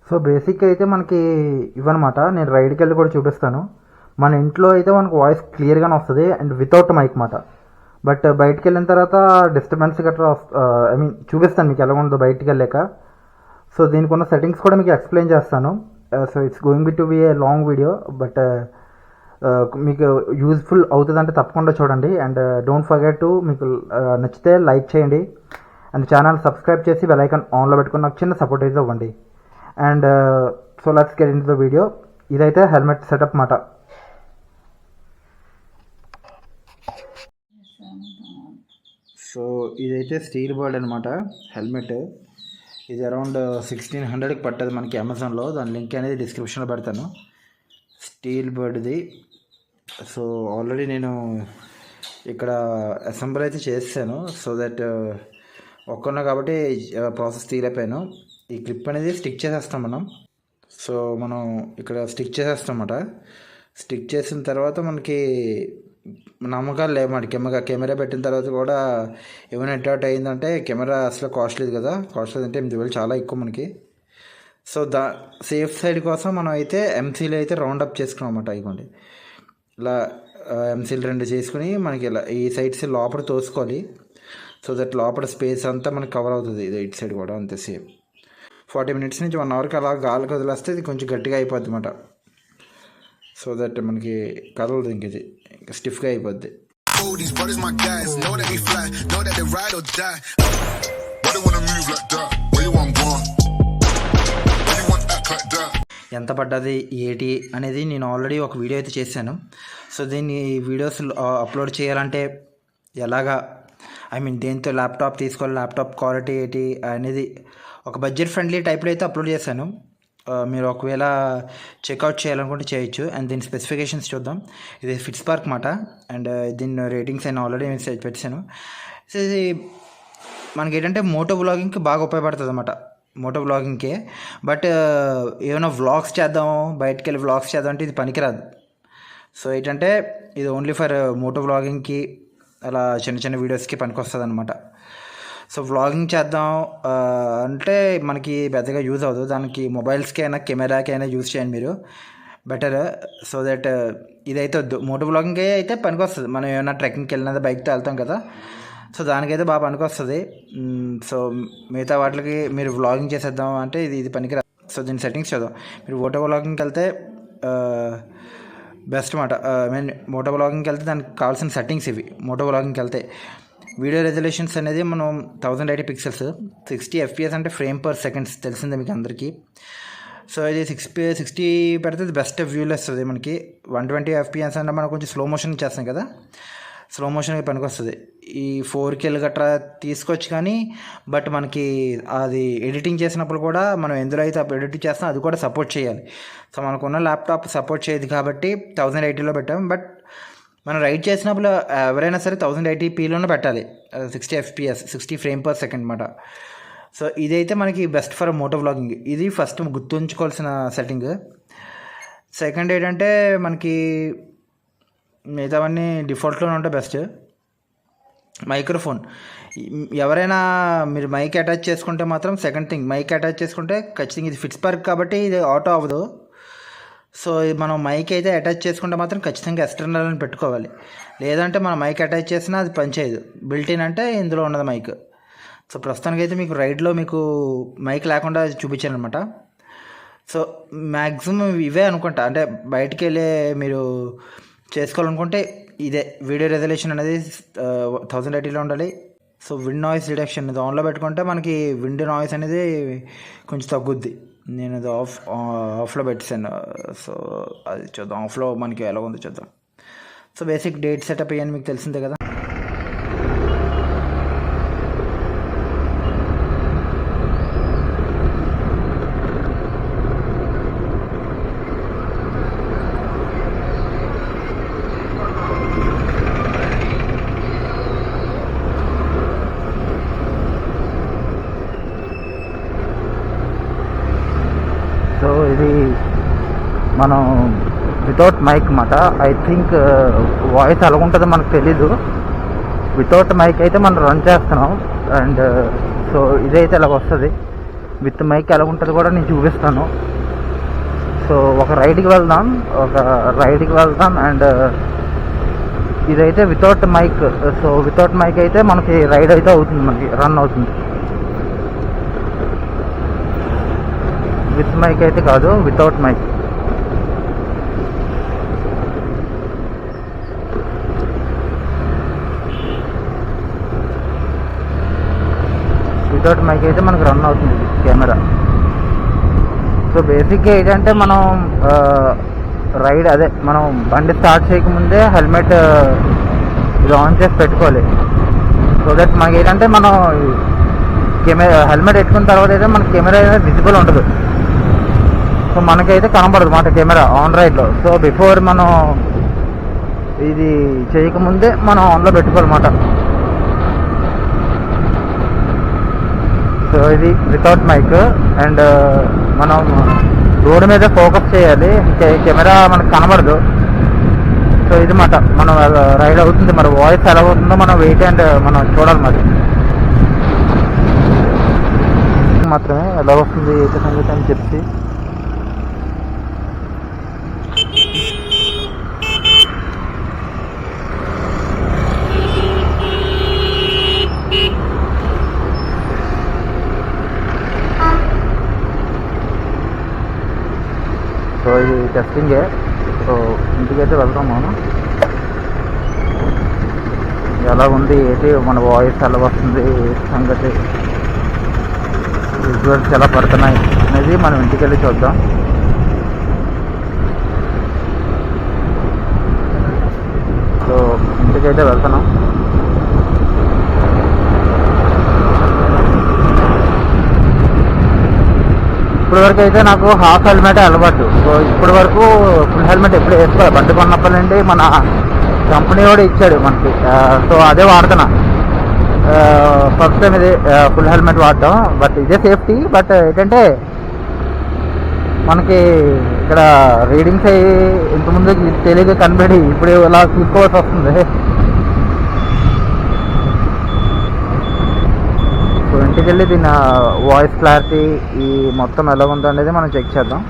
So basic అయితే మనకి ఇవన్నమాట. నేను రైడ్కి వెళ్ళి కూడా చూపిస్తాను. మన ఇంట్లో అయితే మనకు వాయిస్ క్లియర్గానే వస్తుంది అండ్ వితౌట్ మైక్ మాట. బట్ బయటికి వెళ్ళిన తర్వాత డిస్టర్బెన్స్ గట్రా ఐ మీన్ చూపిస్తాను మీకు ఎలా ఉందో బయటికి వెళ్ళాక. సో దీనికి ఉన్న సెట్టింగ్స్ కూడా మీకు ఎక్స్ప్లెయిన్ చేస్తాను. So it's going to be a long video, but మీకు యూజ్ఫుల్ అవుతుందంటే తప్పకుండా చూడండి. అండ్ డోంట్ ఫర్గెట్ టు మీకు నచ్చితే లైక్ చేయండి అండ్ ఛానల్ సబ్స్క్రైబ్ చేసి బెల్ ఐకాన్ ఆన్లో పెట్టుకుని నాకు చిన్న సపోర్ట్ అయితే ఇవ్వండి. And so let's get in the video. ఇదైతే హెల్మెట్ సెటప్ మాట. సో ఇదైతే స్టీల్ బర్డ్ అనమాట హెల్మెట్. ఇది అరౌండ్ 1600కి పట్టదు మనకి అమెజాన్లో. దాని లింక్ అనేది డిస్క్రిప్షన్లో పెడతాను. స్టీల్ బర్డ్ది. సో ఆల్రెడీ నేను ఇక్కడ అసెంబుల్ అయితే చేసాను. సో దట్ ఒక్కన్నా కాబట్టి ప్రాసెస్ తీరైపోయాను. ఈ క్లిప్ అనేది స్టిక్ చేసేస్తాం మనం. సో మనం ఇక్కడ స్టిక్ చేసేస్తాం అన్నమాట. స్టిక్ చేసిన తర్వాత మనకి నమ్మకాలు లేమాట. కెమెరా పెట్టిన తర్వాత కూడా ఏమైనా అటాట్ అయిందంటే కెమెరా అసలు కాస్ట్లీది కదా. కాస్ట్లీ అంటే 8,000 చాలా ఎక్కువ మనకి. సో సేఫ్ సైడ్ కోసం మనం అయితే ఎంసీలు అయితే రౌండ్ అప్ చేసుకున్నాం అన్నమాట. ఇవ్వండి ఇలా ఎంసీలు 2 చేసుకుని మనకి ఇలా ఈ సైడ్స్ లోపల తోసుకోవాలి. సో దట్ లోపల స్పేస్ అంతా మనకి కవర్ అవుతుంది. ఇది ఇటు సైడ్ కూడా అంతే సేమ్. 40 minutes నుంచి 1 hourకి అలా గాలికి వదిలేస్తే ఇది కొంచెం గట్టిగా అయిపోద్ది అన్నమాట. సో దట్ మనకి కదలదు, ఇంక ఇది స్టిఫ్గా అయిపోద్ది. ఎంత పడ్డది ఏటి అనేది నేను ఆల్రెడీ ఒక వీడియో అయితే చేశాను. సో దీన్ని వీడియోస్ అప్లోడ్ చేయాలంటే ఎలాగా, ఐ మీన్ దేంతో ల్యాప్టాప్ తీసుకోవాలి, ల్యాప్టాప్ క్వాలిటీ ఏంటి అనేది ఒక బడ్జెట్ ఫ్రెండ్లీ టైప్లో అయితే అప్లోడ్ చేశాను. మీరు ఒకవేళ చెక్అవుట్ చేయాలనుకుంటే చేయొచ్చు. అండ్ దీని స్పెసిఫికేషన్స్ చూద్దాం. ఇది ఫిట్స్పార్క్ మాట. అండ్ దీని రేటింగ్స్ అయినా ఆల్రెడీ నేను పెట్టాను. సో ఇది మనకి ఏంటంటే మోటో వ్లాగింగ్కి బాగా ఉపయోగపడుతుంది అన్నమాట. మోటో వ్లాగింగ్కే. బట్ ఏమైనా వ్లాగ్స్ చేద్దాం, బయటకు వెళ్ళి వ్లాగ్స్ చేద్దాం అంటే ఇది పనికిరాదు. సో ఏంటంటే ఇది ఓన్లీ ఫర్ మోటో వ్లాగింగ్కి, అలా చిన్న చిన్న వీడియోస్కి పనికొస్తుంది అనమాట. సో వ్లాగింగ్ చేద్దాం అంటే మనకి పెద్దగా యూజ్ అవ్వదు. దానికి మొబైల్స్కి అయినా కెమెరాకి అయినా యూజ్ చేయండి మీరు, బెటర్. సో దట్ ఇదైతే వద్దు. మోటో వ్లాగింగ్కి అయితే పనికొస్తుంది. మనం ఏమైనా ట్రెక్కింగ్కి వెళ్ళినా బైక్తో వెళ్తాం కదా, సో దానికైతే బాగా పనికొస్తుంది. సో మిగతా వాటికి మీరు వ్లాగింగ్ చేసేద్దాం అంటే ఇది పనికిరాదు. సో దీని సెట్టింగ్స్ చూద్దాం. మీరు మోటో వ్లాగింగ్కి వెళ్తే బెస్ట్ మాట. ఐ మీన్ మోటో వ్లాగింగ్కి వెళ్తే దానికి కావాల్సిన సెట్టింగ్స్ ఇవి. మోటో వ్లాగింగ్కి వెళ్తే వీడియో రెజల్యూషన్స్ అనేది మనం 1080 pixels, 60 FPS అంటే ఫ్రేమ్ పర్ సెకండ్స్ తెలిసిందే మీకు అందరికీ. సో ఇది 60 పెడితే బెస్ట్ వ్యూలో వస్తుంది మనకి. 120 FPS అంటే మనం కొంచెం స్లో మోషన్ చేస్తాం కదా, స్లో మోషన్కి పనికి వస్తుంది. ఈ 4K గట్రా తీసుకోవచ్చు కానీ, బట్ మనకి అది ఎడిటింగ్ చేసినప్పుడు కూడా మనం ఎందులో అయితే ఎడిటింగ్ చేస్తాం అది కూడా సపోర్ట్ చేయాలి. సో మనకున్న ల్యాప్టాప్ సపోర్ట్ చేయదు కాబట్టి 1080లో పెట్టాం. బట్ మనం రైడ్ చేసినప్పుడు ఎవరైనా సరే 1080pలోనే పెట్టాలి. 60 FPS, 60 ఫ్రేమ్ పర్ సెకండ్ అన్నమాట. సో ఇదైతే మనకి బెస్ట్ ఫర్ మోటో వ్లాగింగ్. ఇది ఫస్ట్ గుర్తుంచుకోవాల్సిన సెట్టింగ్. సెకండ్ ఏంటంటే మనకి మిగతావన్నీ డిఫాల్ట్లోనే ఉంటే బెస్ట్. మైక్రోఫోన్ ఎవరైనా మీరు మైక్ అటాచ్ చేసుకుంటే మాత్రం సెకండ్ థింగ్, మైక్ అటాచ్ చేసుకుంటే ఖచ్చితంగా ఇది ఫిట్స్పార్క్ కాబట్టి ఇది ఆటో అవ్వదు. సో మనం మైక్ అయితే అటాచ్ చేసుకుంటే మాత్రం ఖచ్చితంగా ఎక్స్టర్నల్ అని పెట్టుకోవాలి. లేదంటే మనం మైక్ అటాచ్ చేసినా అది పనిచేయదు. బిల్టిన్ అంటే ఇందులో ఉన్నది మైక్. సో ప్రస్తుతానికి అయితే మీకు రైడ్లో మీకు మైక్ లేకుండా చూపించాను అనమాట. సో మ్యాక్సిమం ఇవే అనుకుంటా. అంటే బయటికి వెళ్ళే మీరు చేసుకోవాలనుకుంటే ఇదే. వీడియో రెజల్యూషన్ అనేది 1080లో ఉండాలి. సో విండ్ నాయిస్ రిడక్షన్ ఇది ఆన్లో పెట్టుకుంటే మనకి విండ్ నాయిస్ అనేది కొంచెం తగ్గుద్ది. నేను అది ఆఫ్లో పెట్టాను. సో అది చూద్దాం ఆఫ్లో మనకి ఎలా ఉందో చూద్దాం. సో బేసిక్ డేట్ సెటప్ అయ్యాను మీకు తెలిసిందే కదా. సో ఇది మనం వితౌట్ మైక్ అన్నమాట. ఐ థింక్ వాయిస్ ఎలా ఉంటుందో మనకు తెలీదు. వితౌట్ మైక్ అయితే మనం రన్ చేస్తున్నాం. అండ్ సో ఇదైతే ఇలా వస్తుంది. విత్ మైక్ ఎలా ఉంటుంది కూడా నేను చూపిస్తాను. సో ఒక రైడ్కి వెళ్దాం అండ్ ఇదైతే without mic. So without mic అయితే మనకి రైడ్ అయితే అవుతుంది, మనకి రన్ అవుతుంది. విత్ మైక్ అయితే కాదు, వితౌట్ మైక్. వితౌట్ మైక్ అయితే మనకు రన్ అవుతుంది కెమెరా. సో బేసిక్గా ఏంటంటే మనం రైడ్ మనం బండి స్టార్ట్ చేయకముందే హెల్మెట్ ఇది ఆన్ చేసి పెట్టుకోవాలి. సో దట్ మనకి ఏంటంటే మనం హెల్మెట్ పెట్టుకున్న తర్వాత అయితే మనకి కెమెరా అయితే విజిబుల్ ఉండదు. సో మనకైతే కనపడదు మాట కెమెరా ఆన్ రైడ్లో. సో బిఫోర్ మనం ఇది చేయకముందే మనం ఆన్లో పెట్టుకోవాలన్నమాట. సో ఇది వితౌట్ మైక్ అండ్ మనం రోడ్డు మీద ఫోకస్ చేయాలి, కెమెరా మనకు కనబడదు. సో ఇది మాట మనం రైడ్ అవుతుంది. మరి వాయిస్ ఎలా అవుతుందో మనం వెయిట్ అండ్ మనం చూడాలి. మరి మాత్రమే ఎలా వస్తుంది ఏంటి సంగతి అని చెప్పి సో ఇది టెస్టింగే. సో ఇంటికైతే వెళ్తాం మనం. ఎలా ఉంది ఏంటి మన వాయిస్ ఎలా వస్తుంది సంగతి, విజువల్స్ ఎలా పడుతున్నాయి అనేది మనం ఇంటికి వెళ్ళి చూద్దాం. సో ఇంటికైతే వెళ్తున్నాం. ఇప్పటి వరకు అయితే నాకు హాఫ్ హెల్మెట్ అలవాటు. సో ఇప్పటి వరకు ఫుల్ హెల్మెట్ ఎప్పుడు వేసుకోవాలి. బండి కొన్నప్పటి నుండి మన కంపెనీ కూడా ఇచ్చాడు మనకి. సో అదే వాడుతున్నా. ఫస్ట్ టైం ఇది ఫుల్ హెల్మెట్ వాడటం. బట్ ఇదే సేఫ్టీ. బట్ ఏంటంటే మనకి ఇక్కడ రీడింగ్స్ అయ్యి ఇంతకుముందు తెలియక కనబడి ఇప్పుడు ఇలా తీసుకోవాల్సి వస్తుంది. సో ఇంటికి వెళ్ళి దీని వాయిస్ క్లారిటీ ఈ మొత్తం ఎలా ఉందో అనేది మనం చెక్ చేద్దాం.